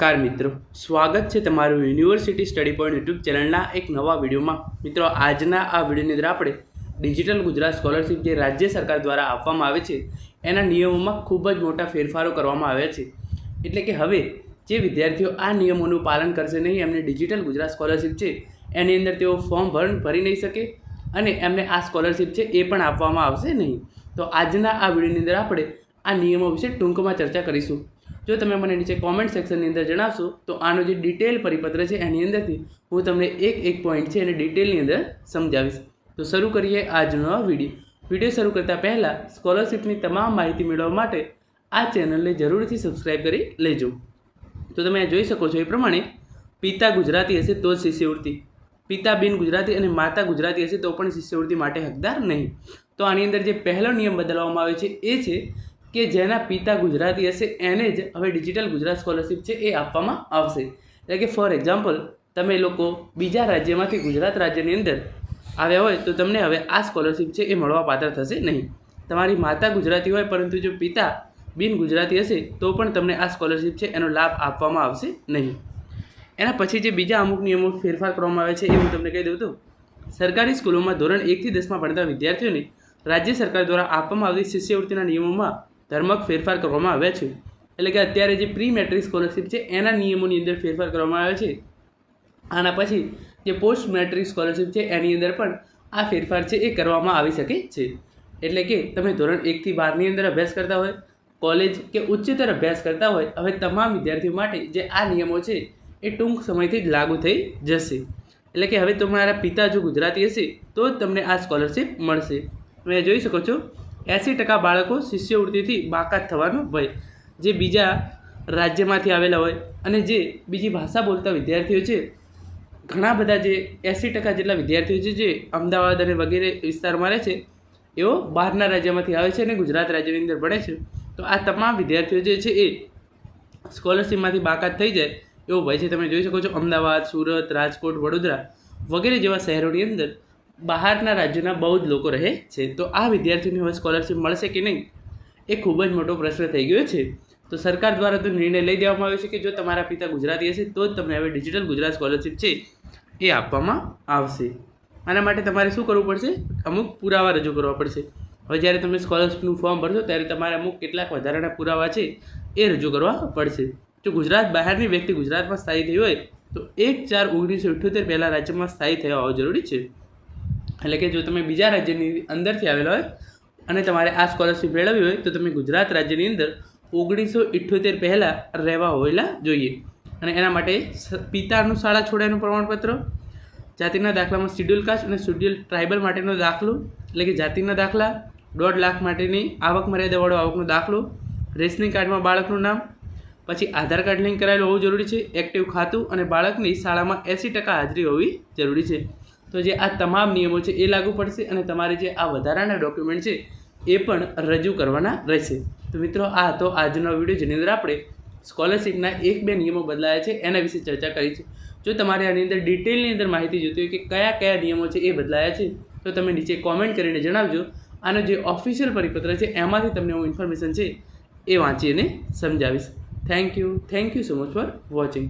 નમસ્કાર મિત્રો, સ્વાગત છે તમારું યુનિવર્સિટી સ્ટડી પોઈન્ટ યુટ્યુબ ચેનલના એક નવા વિડીયોમાં। મિત્રો, આજના આ વિડીયોની અંદર આપણે ડિજિટલ ગુજરાત સ્કોલરશિપ જે રાજ્ય સરકાર દ્વારા આપવામાં આવે છે એના નિયમોમાં ખૂબ જ મોટા ફેરફારો કરવામાં આવ્યા છે। એટલે કે હવે જે વિદ્યાર્થીઓ આ નિયમોનું પાલન કરશે નહીં, એમને ડિજિટલ ગુજરાત સ્કોલરશિપ છે એની અંદર તેઓ ફોર્મ ભરી નહીં શકે અને એમને આ સ્કોલરશિપ છે એ પણ આપવામાં આવશે નહીં। તો આજના આ વિડીયોની અંદર આપણે આ નિયમો વિશે ટૂંકમાં ચર્ચા કરીશું। જો તમે મને નીચે કોમેન્ટ સેક્શનની અંદર જણાવશો તો આનો જે ડિટેલ પરિપત્ર છે એની અંદરથી હું તમને એક પોઈન્ટ છે એને ડિટેલની અંદર સમજાવીશ। તો શરૂ કરીએ આજનો આ વિડીયો શરૂ કરતાં પહેલાં સ્કોલરશિપની તમામ માહિતી મેળવવા માટે આ ચેનલને જરૂરથી સબસ્ક્રાઈબ કરી લેજો। તો તમે જોઈ શકો છો એ પ્રમાણે પિતા ગુજરાતી હશે તો જ શિષ્યવૃત્તિ, પિતા બિન ગુજરાતી અને માતા ગુજરાતી હશે તો પણ શિષ્યવૃત્તિ માટે હકદાર નહીં। તો આની અંદર જે પહેલો નિયમ બદલવામાં આવે છે એ છે કે જેના પિતા ગુજરાતી હશે એને જ હવે ડિજિટલ ગુજરાત સ્કોલરશિપ છે એ આપવામાં આવશે। એટલે કે ફોર એક્ઝામ્પલ, તમે લોકો બીજા રાજ્યમાંથી ગુજરાત રાજ્યની અંદર આવ્યા હોય તો તમને હવે આ સ્કોલરશિપ છે એ મળવા પાત્ર થશે નહીં। તમારી માતા ગુજરાતી હોય પરંતુ જો પિતા બિન ગુજરાતી હશે તો પણ તમને આ સ્કોલરશિપ છે એનો લાભ આપવામાં આવશે નહીં। એના પછી જે બીજા અમુક નિયમો ફેરફાર કરવામાં આવે છે એ હું તમને કહી દઉં તો સરકારી સ્કૂલોમાં ધોરણ 1 થી 10માં ભણતા વિદ્યાર્થીઓને રાજ્ય સરકાર દ્વારા આપવામાં આવતી શિષ્યવૃત્તિના નિયમોમાં ધર્મક ફેરફાર કરવામાં આવ્યા છે। એટલે કે અત્યારે જે પ્રી મેટ્રિક સ્કોલરશિપ છે એના નિયમોની અંદર ફેરફાર કરવામાં આવ્યા છે। આના પછી જે પોસ્ટ મેટ્રિક સ્કોલરશિપ છે એની અંદર પણ આ ફેરફાર છે એ કરવામાં આવી શકે છે। એટલે કે તમે ધોરણ 1 થી 12ની અંદર અભ્યાસ કરતા હોય, કોલેજ કે ઉચ્ચતર અભ્યાસ કરતા હોય, હવે તમામ વિદ્યાર્થીઓ માટે જે આ નિયમો છે એ ટૂંક સમયથી જ લાગુ થઈ જશે। એટલે કે હવે તમારા પિતા જો ગુજરાતી હશે તો જ તમને આ સ્કોલરશિપ મળશે। તમે જોઈ શકો છો 80% બાળકો શિષ્યવૃત્તિથી બાકાત થવાનો ભય, જે બીજા રાજ્યમાંથી આવેલા હોય અને જે બીજી ભાષા બોલતા વિદ્યાર્થીઓ છે, ઘણા બધા જે 80% જેટલા વિદ્યાર્થીઓ છે જે અમદાવાદ અને વગેરે વિસ્તારમાં રહે છે, એઓ બહારના રાજ્યમાંથી આવે છે અને ગુજરાત રાજ્યની અંદર ભણે છે। તો આ તમામ વિદ્યાર્થીઓ જે છે એ સ્કોલરશિપમાંથી બાકાત થઈ જાય એવો ભય છે। તમે જોઈ શકો છો અમદાવાદ, સુરત, રાજકોટ, વડોદરા વગેરે જેવા શહેરોની અંદર બહારના રાજ્યોના બહુ જ લોકો રહે છે। તો આ વિદ્યાર્થીઓને હવે સ્કોલરશિપ મળશે કે નહીં એ ખૂબ જ મોટો પ્રશ્ન થઈ ગયો છે। તો સરકાર દ્વારા તો નિર્ણય લઈ દેવામાં આવ્યો છે કે જો તમારા પિતા ગુજરાતી હશે તો જ તમને હવે ડિજિટલ ગુજરાત સ્કોલરશિપ છે એ આપવામાં આવશે। આના માટે તમારે શું કરવું પડશે? અમુક પુરાવા રજૂ કરવા પડશે। હવે જ્યારે તમે સ્કોલરશિપનું ફોર્મ ભરશો ત્યારે તમારે અમુક કેટલાક વધારાના પુરાવા છે એ રજૂ કરવા પડશે। જો ગુજરાત બહારની વ્યક્તિ ગુજરાતમાં સ્થાયી થઈ હોય તો 1/4/1978 પહેલાં રાજ્યમાં સ્થાયી થયા હોવા જરૂરી છે। એટલે કે જો તમે બીજા રાજ્યની અંદરથી આવેલા હોય અને તમારે આ સ્કોલરશિપ મેળવવી હોય તો તમે ગુજરાત રાજ્યની અંદર 1978 પહેલાં રહેવા હોવેલા જોઈએ। અને એના માટે પિતાનું શાળા છોડ્યાનું પ્રમાણપત્ર, જાતિના દાખલામાં શિડ્યુલ કાસ્ટ અને શિડ્યુલ ટ્રાઇબલ માટેનો દાખલો, એટલે કે જાતિના દાખલા, 1.5 લાખ માટેની આવક મર્યાદાવાળો આવકનો દાખલો, રેશનિંગ કાર્ડમાં બાળકનું નામ, પછી આધાર કાર્ડ લિંક કરાયેલું હોવું જરૂરી છે, એક્ટિવ ખાતું અને બાળકની શાળામાં 80% હાજરી હોવી જરૂરી છે। તો જે આ તમામ નિયમો છે એ લાગુ પડશે અને તમારે જે આ વધારાના ડોક્યુમેન્ટ છે એ પણ રજૂ કરવાના રહેશે। તો મિત્રો, આ હતો આજનો વિડીયો જેની અંદર આપણે સ્કોલરશિપના 1-2 નિયમો બદલાયા છે એના વિશે ચર્ચા કરી છે। જો તમારે આની અંદર ડિટેલની અંદર માહિતી જોઈતી હોય કે કયા કયા નિયમો છે એ બદલાયા છે તો તમે નીચે કોમેન્ટ કરીને જણાવજો। આનો જે ઓફિશિયલ પરિપત્ર છે એમાંથી તમને હું ઇન્ફોર્મેશન છે એ વાંચીને સમજાવીશ। Thank you so much for watching.